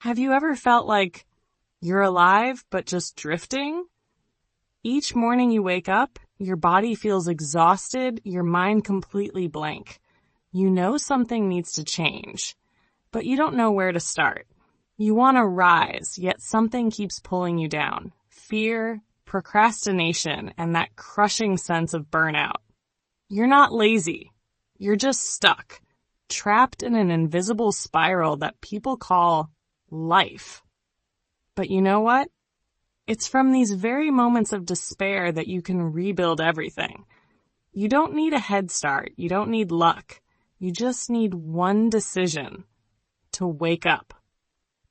Have you ever felt like you're alive but just drifting? Each morning you wake up, your body feels exhausted, your mind completely blank. You know something needs to change, but you don't know where to start. You want to rise, yet something keeps pulling you down. Fear, procrastination, and that crushing sense of burnout. You're not lazy. You're just stuck, trapped in an invisible spiral that people call life. But you know what? It's from these very moments of despair that you can rebuild everything. You don't need a head start. You don't need luck. You just need one decision: to wake up.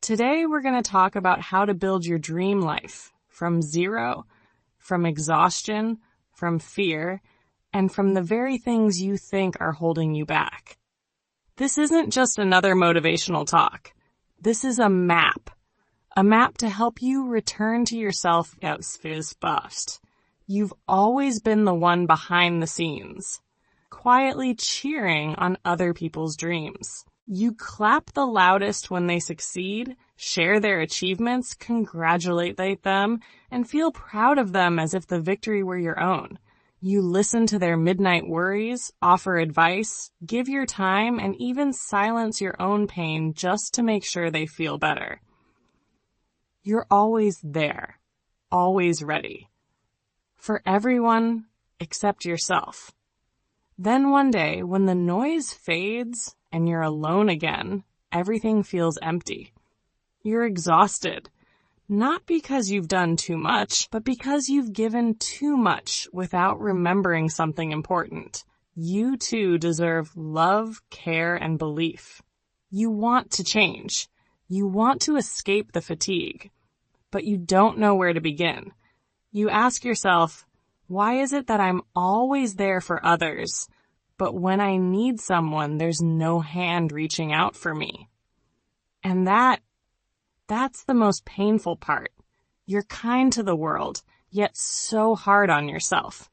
Today we're going to talk about how to build your dream life from zero, from exhaustion, from fear, and from the very things you think are holding you back. This isn't just another motivational talk. This is a map to help you return to yourself as fast. You've always been the one behind the scenes, quietly cheering on other people's dreams. You clap the loudest when they succeed, share their achievements, congratulate them, and feel proud of them as if the victory were your own. You listen to their midnight worries, offer advice, give your time, and even silence your own pain just to make sure they feel better. You're always there, always ready. For everyone except yourself. Then one day, when the noise fades and you're alone again, everything feels empty. You're exhausted, not because you've done too much, but because you've given too much without remembering something important. You too deserve love, care, and belief. You want to change. You want to escape the fatigue, but you don't know where to begin. You ask yourself, why is it that I'm always there for others, but when I need someone, there's no hand reaching out for me? And that's the most painful part. You're kind to the world, yet so hard on yourself.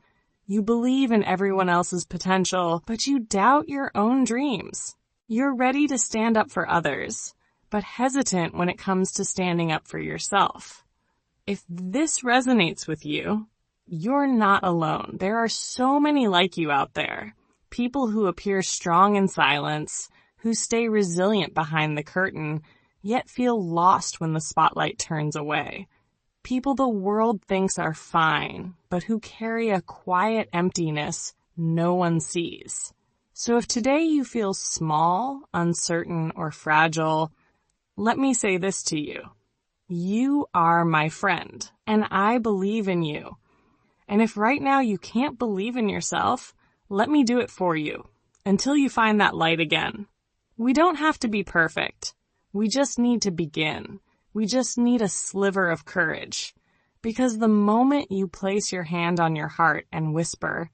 You believe in everyone else's potential, but you doubt your own dreams. You're ready to stand up for others, but hesitant when it comes to standing up for yourself. If this resonates with you, you're not alone. There are so many like you out there. People who appear strong in silence, who stay resilient behind the curtain, yet feel lost when the spotlight turns away. People the world thinks are fine, but who carry a quiet emptiness no one sees. So if today you feel small, uncertain, or fragile, let me say this to you. You are my friend, and I believe in you. And if right now you can't believe in yourself, let me do it for you until you find that light again. We don't have to be perfect. We just need to begin. We just need a sliver of courage. Because the moment you place your hand on your heart and whisper,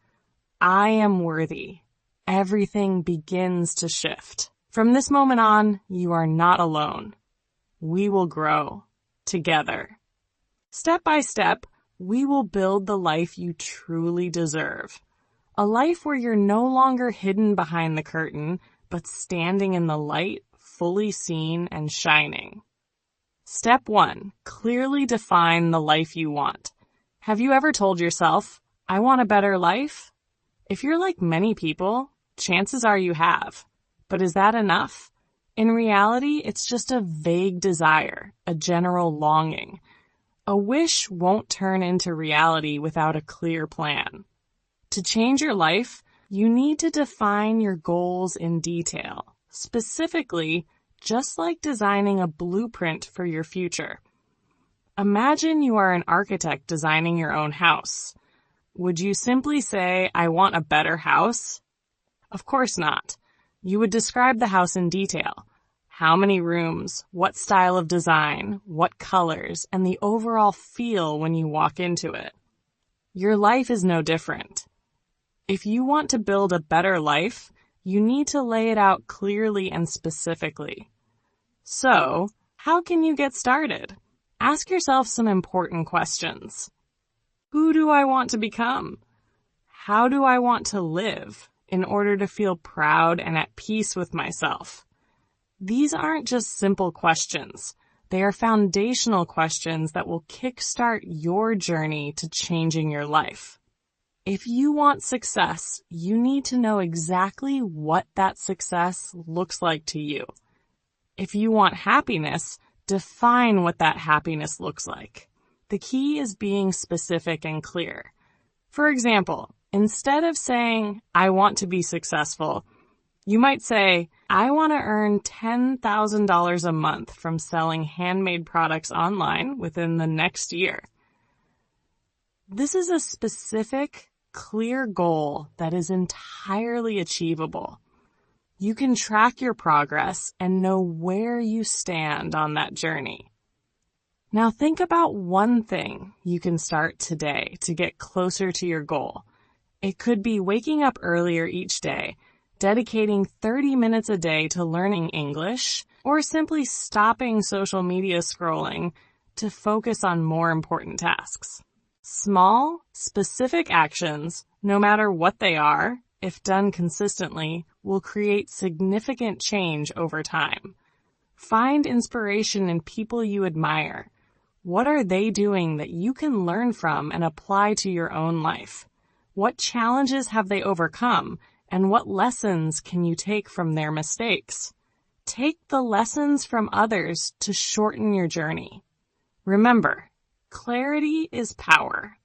I am worthy, everything begins to shift. From this moment on, you are not alone. We will grow together. Step by step, we will build the life you truly deserve. A life where you're no longer hidden behind the curtain, but standing in the light, fully seen and shining. Step 1, clearly define the life you want. Have you ever told yourself, I want a better life? If you're like many people, chances are you have. But is that enough? In reality, it's just a vague desire, a general longing. A wish won't turn into reality without a clear plan. To change your life, you need to define your goals in detail. Specifically, just like designing a blueprint for your future. Imagine you are an architect designing your own house. Would you simply say, I want a better house? Of course not. You would describe the house in detail. How many rooms, what style of design, what colors, and the overall feel when you walk into it. Your life is no different. If you want to build a better life, you need to lay it out clearly and specifically. So, how can you get started? Ask yourself some important questions. Who do I want to become? How do I want to live in order to feel proud and at peace with myself? These aren't just simple questions. They are foundational questions that will kickstart your journey to changing your life. If you want success, you need to know exactly what that success looks like to you. If you want happiness, define what that happiness looks like. The key is being specific and clear. For example, instead of saying, I want to be successful, you might say, I want to earn $10,000 a month from selling handmade products online within the next year. This is a specific, clear goal that is entirely achievable. You can track your progress and know where you stand on that journey. Now think about one thing you can start today to get closer to your goal. It could be waking up earlier each day, dedicating 30 minutes a day to learning English, or simply stopping social media scrolling to focus on more important tasks. Small, specific actions, no matter what they are, if done consistently, will create significant change over time. Find inspiration in people you admire. What are they doing that you can learn from and apply to your own life? What challenges have they overcome, and what lessons can you take from their mistakes? Take the lessons from others to shorten your journey. Remember, clarity is power.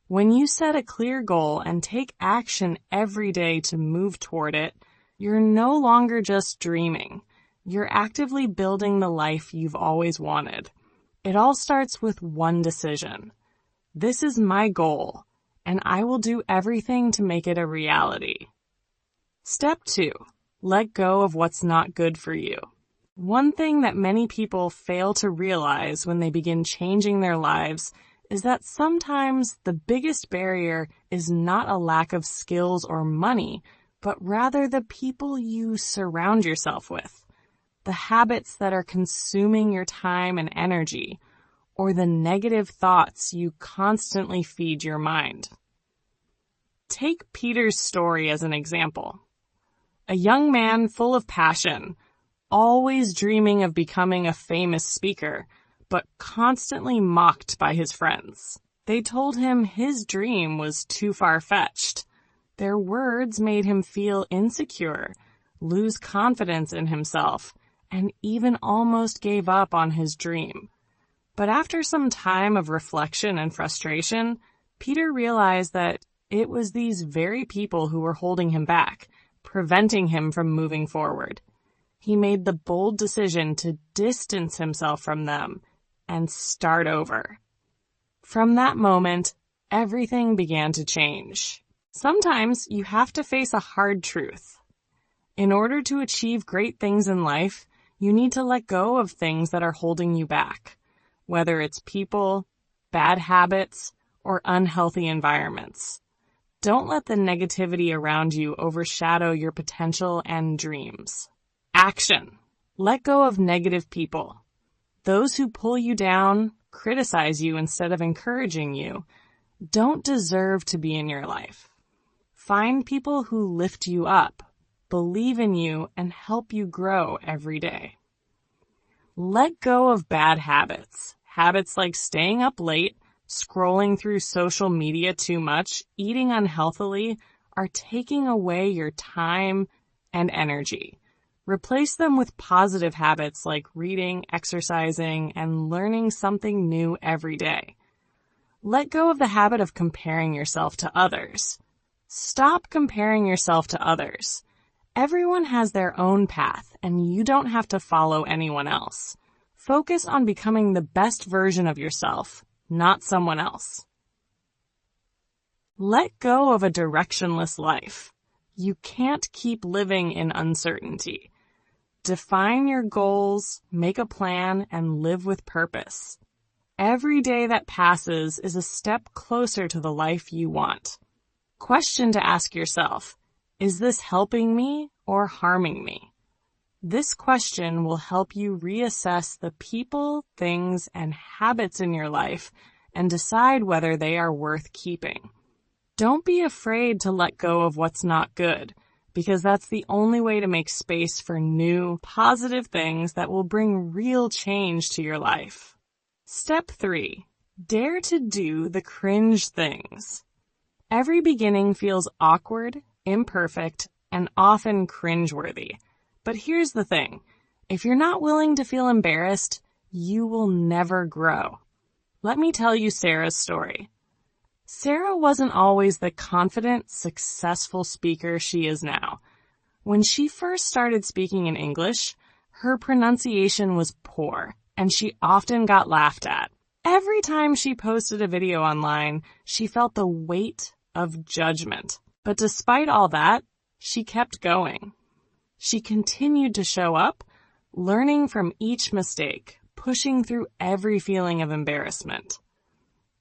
When you set a clear goal and take action every day to move toward it, you're no longer just dreaming. You're actively building the life you've always wanted. It all starts with one decision. This is my goal, and I will do everything to make it a reality. Step 2. Let go of what's not good for you. One thing that many people fail to realize when they begin changing their lives is that sometimes the biggest barrier is not a lack of skills or money, but rather the people you surround yourself with, the habits that are consuming your time and energy, or the negative thoughts you constantly feed your mind. Take Peter's story as an example. A young man full of passion, always dreaming of becoming a famous speaker, but constantly mocked by his friends. They told him his dream was too far-fetched. Their words made him feel insecure, lose confidence in himself, and even almost gave up on his dream. But after some time of reflection and frustration, Peter realized that it was these very people who were holding him back, preventing him from moving forward. He made the bold decision to distance himself from them and start over. From that moment, everything began to change. Sometimes you have to face a hard truth. In order to achieve great things in life, you need to let go of things that are holding you back, whether it's people, bad habits, or unhealthy environments. Don't let the negativity around you overshadow your potential and dreams. Action. Let go of negative people. Those who pull you down, criticize you instead of encouraging you, don't deserve to be in your life. Find people who lift you up, believe in you, and help you grow every day. Let go of bad habits. Habits like staying up late, scrolling through social media too much, eating unhealthily, are taking away your time and energy. Replace them with positive habits like reading, exercising, and learning something new every day. Let go of the habit of comparing yourself to others. Stop comparing yourself to others. Everyone has their own path, and you don't have to follow anyone else. Focus on becoming the best version of yourself, not someone else. Let go of a directionless life. You can't keep living in uncertainty. Define your goals, make a plan, and live with purpose. Every day that passes is a step closer to the life you want. Question to ask yourself, is this helping me or harming me? This question will help you reassess the people, things, and habits in your life and decide whether they are worth keeping. Don't be afraid to let go of what's not good. because that's the only way to make space for new, positive things that will bring real change to your life. Step 3. Dare to do the cringe things. Every beginning feels awkward, imperfect, and often cringeworthy. But here's the thing. If you're not willing to feel embarrassed, you will never grow. Let me tell you Sarah's story. Sarah wasn't always the confident, successful speaker she is now. When she first started speaking in English, her pronunciation was poor, and she often got laughed at. Every time she posted a video online, she felt the weight of judgment. But despite all that, she kept going. She continued to show up, learning from each mistake, pushing through every feeling of embarrassment.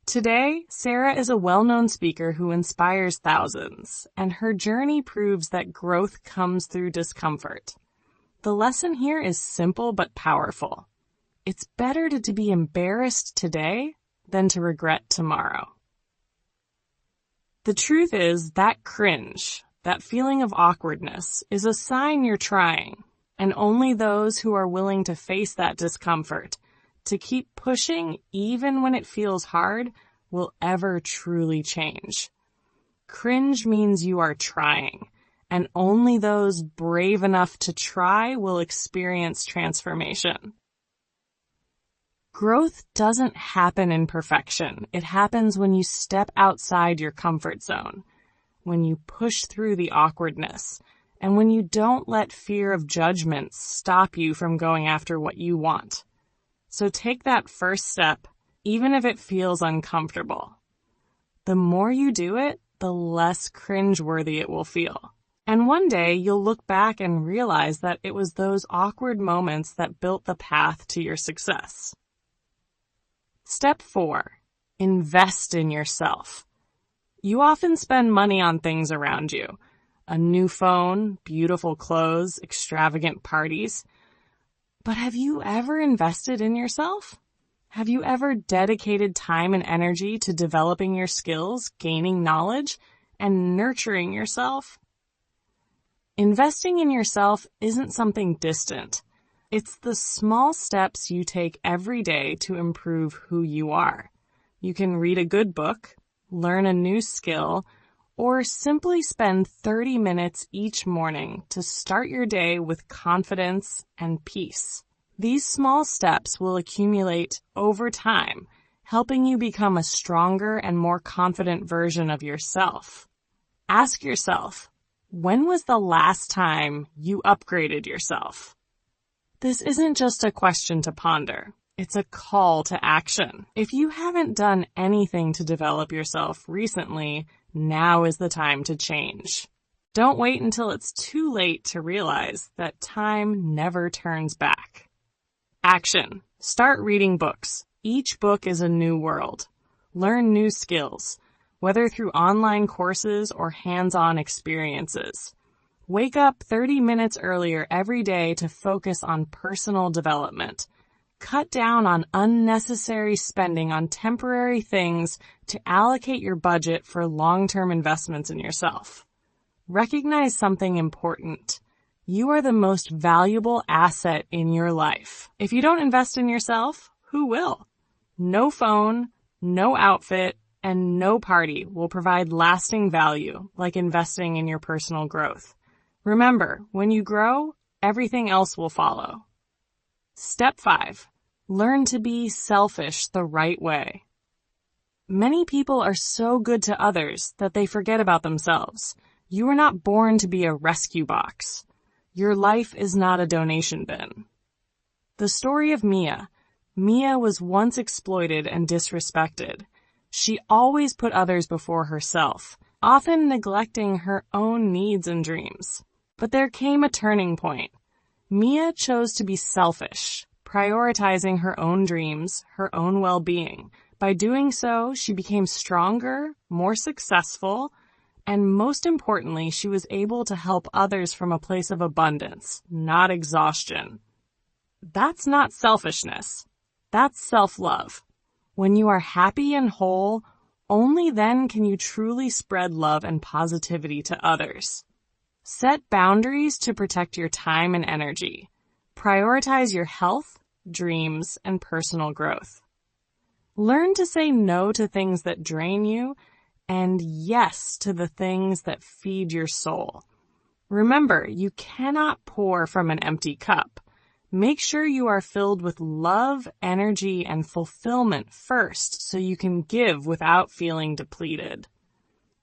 Today, Sarah is a well-known speaker who inspires thousands, and her journey proves that growth comes through discomfort. The lesson here is simple but powerful. It's better to be embarrassed today than to regret tomorrow. The truth is that cringe, that feeling of awkwardness, is a sign you're trying, and only those who are willing to face that discomfort, to keep pushing even when it feels hard, will ever truly change. Cringe means you are trying, and only those brave enough to try will experience transformation. Growth doesn't happen in perfection. It happens when you step outside your comfort zone, when you push through the awkwardness, and when you don't let fear of judgment stop you from going after what you want. So take that first step, even if it feels uncomfortable. The more you do it, the less cringeworthy it will feel. And one day you'll look back and realize that it was those awkward moments that built the path to your success. Step 4. Invest in yourself. You often spend money on things around you. A new phone, beautiful clothes, extravagant parties. But have you ever invested in yourself? Have you ever dedicated time and energy to developing your skills, gaining knowledge, and nurturing yourself? Investing in yourself isn't something distant. It's the small steps you take every day to improve who you are. You can read a good book, learn a new skill, or simply spend 30 minutes each morning to start your day with confidence and peace. These small steps will accumulate over time, helping you become a stronger and more confident version of yourself. Ask yourself, when was the last time you upgraded yourself? This isn't just a question to ponder. It's a call to action. If you haven't done anything to develop yourself recently, now is the time to change. Don't wait until it's too late to realize that time never turns back. Action. Start reading books. Each book is a new world. Learn new skills, whether through online courses or hands-on experiences. Wake up 30 minutes earlier every day to focus on personal development. Cut down on unnecessary spending on temporary things to allocate your budget for long-term investments in yourself. Recognize something important. You are the most valuable asset in your life. If you don't invest in yourself, who will? No phone, no outfit, and no party will provide lasting value like investing in your personal growth. Remember, when you grow, everything else will follow. Step 5. Learn to be selfish the right way. Many people are so good to others that they forget about themselves. You were not born to be a rescue box. Your life is not a donation bin. The story of Mia. Mia was once exploited and disrespected. She always put others before herself, often neglecting her own needs and dreams. But there came a turning point. Mia chose to be selfish, prioritizing her own dreams, her own well-being. By doing so, she became stronger, more successful, and most importantly, she was able to help others from a place of abundance, not exhaustion. That's not selfishness. That's self-love. When you are happy and whole, only then can you truly spread love and positivity to others. Set boundaries to protect your time and energy. Prioritize your health, dreams, and personal growth. Learn to say no to things that drain you and yes to the things that feed your soul. Remember, you cannot pour from an empty cup. Make sure you are filled with love, energy, and fulfillment first so you can give without feeling depleted.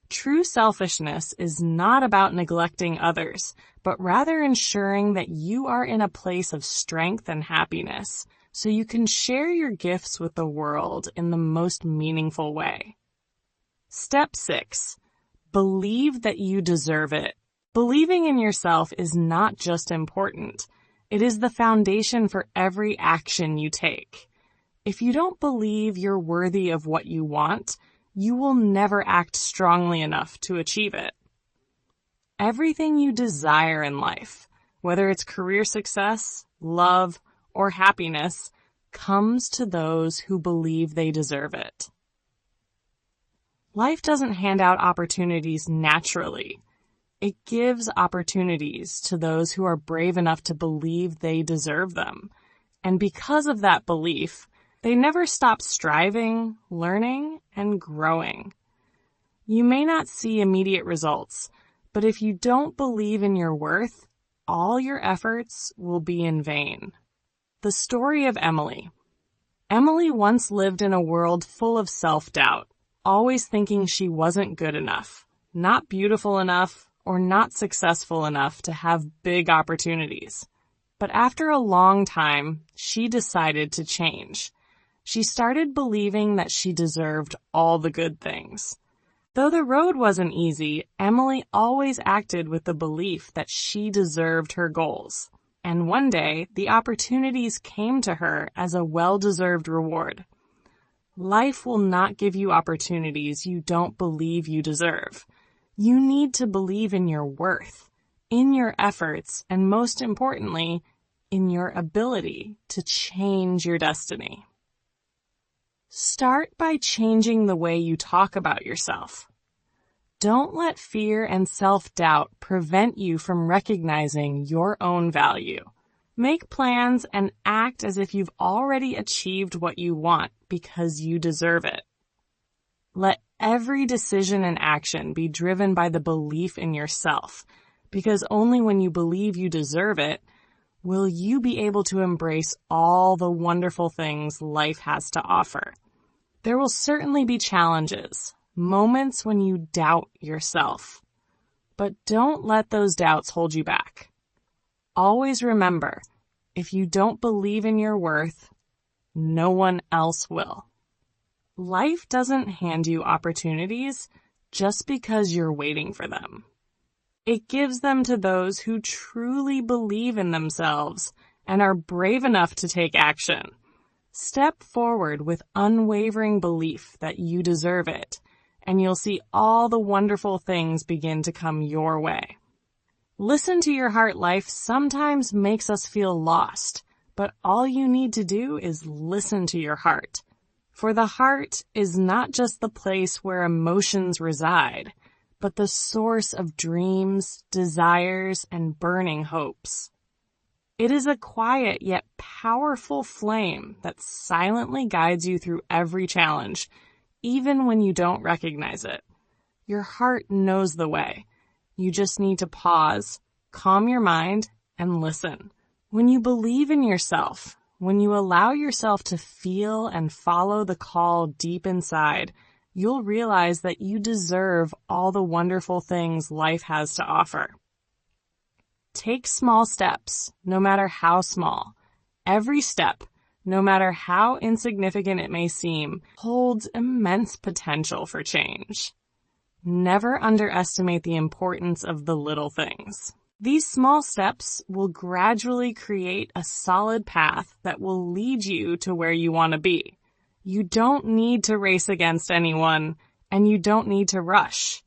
True selfishness is not about neglecting others, but rather ensuring that you are in a place of strength and happiness so you can share your gifts with the world in the most meaningful way. Step 6. Believe that you deserve it. Believing in yourself is not just important. It is the foundation for every action you take. If you don't believe you're worthy of what you want, you will never act strongly enough to achieve it. Everything you desire in life, whether it's career success, love, or happiness, comes to those who believe they deserve it. Life doesn't hand out opportunities naturally. It gives opportunities to those who are brave enough to believe they deserve them. And because of that belief, they never stop striving, learning, and growing. You may not see immediate results, but if you don't believe in your worth, all your efforts will be in vain. The story of Emily. Emily once lived in a world full of self-doubt, always thinking she wasn't good enough, not beautiful enough, or not successful enough to have big opportunities. But after a long time, she decided to change. She started believing that she deserved all the good things. Though the road wasn't easy, Emily always acted with the belief that she deserved her goals. And one day, the opportunities came to her as a well-deserved reward. Life will not give you opportunities you don't believe you deserve. You need to believe in your worth, in your efforts, and most importantly, in your ability to change your destiny. Start by changing the way you talk about yourself. Don't let fear and self-doubt prevent you from recognizing your own value. Make plans and act as if you've already achieved what you want because you deserve it. Let every decision and action be driven by the belief in yourself, because only when you believe you deserve it will you be able to embrace all the wonderful things life has to offer. There will certainly be challenges, moments when you doubt yourself, but don't let those doubts hold you back. Always remember, if you don't believe in your worth, no one else will. Life doesn't hand you opportunities just because you're waiting for them. It gives them to those who truly believe in themselves and are brave enough to take action. Step forward with unwavering belief that you deserve it, and you'll see all the wonderful things begin to come your way. Listen to your heart. Life sometimes makes us feel lost, but all you need to do is listen to your heart. For the heart is not just the place where emotions reside, but the source of dreams, desires, and burning hopes. It is a quiet yet powerful flame that silently guides you through every challenge, even when you don't recognize it. Your heart knows the way. You just need to pause, calm your mind, and listen. When you believe in yourself, when you allow yourself to feel and follow the call deep inside, you'll realize that you deserve all the wonderful things life has to offer. Take small steps, no matter how small. Every step, no matter how insignificant it may seem, holds immense potential for change. Never underestimate the importance of the little things. These small steps will gradually create a solid path that will lead you to where you want to be. You don't need to race against anyone, and you don't need to rush.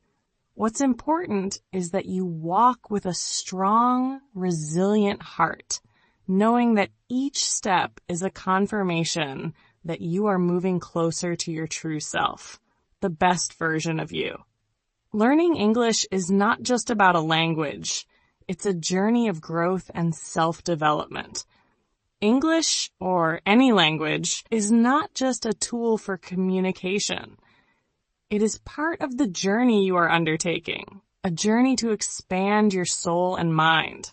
What's important is that you walk with a strong, resilient heart, knowing that each step is a confirmation that you are moving closer to your true self, the best version of you. Learning English is not just about a language. It's a journey of growth and self-development. English, or any language, is not just a tool for communication. It is part of the journey you are undertaking, a journey to expand your soul and mind.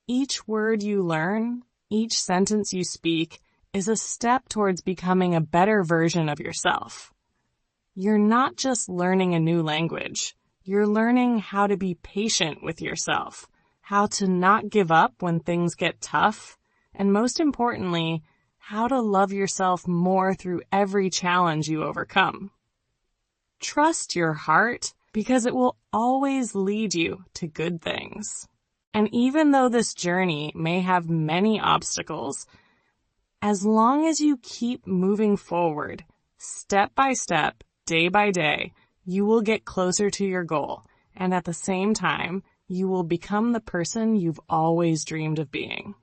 Each word you learn, each sentence you speak, is a step towards becoming a better version of yourself. You're not just learning a new language. You're learning how to be patient with yourself, how to not give up when things get tough, and most importantly, how to love yourself more through every challenge you overcome. Trust your heart because it will always lead you to good things. And even though this journey may have many obstacles, as long as you keep moving forward, step by step, day by day, you will get closer to your goal, and at the same time, you will become the person you've always dreamed of being.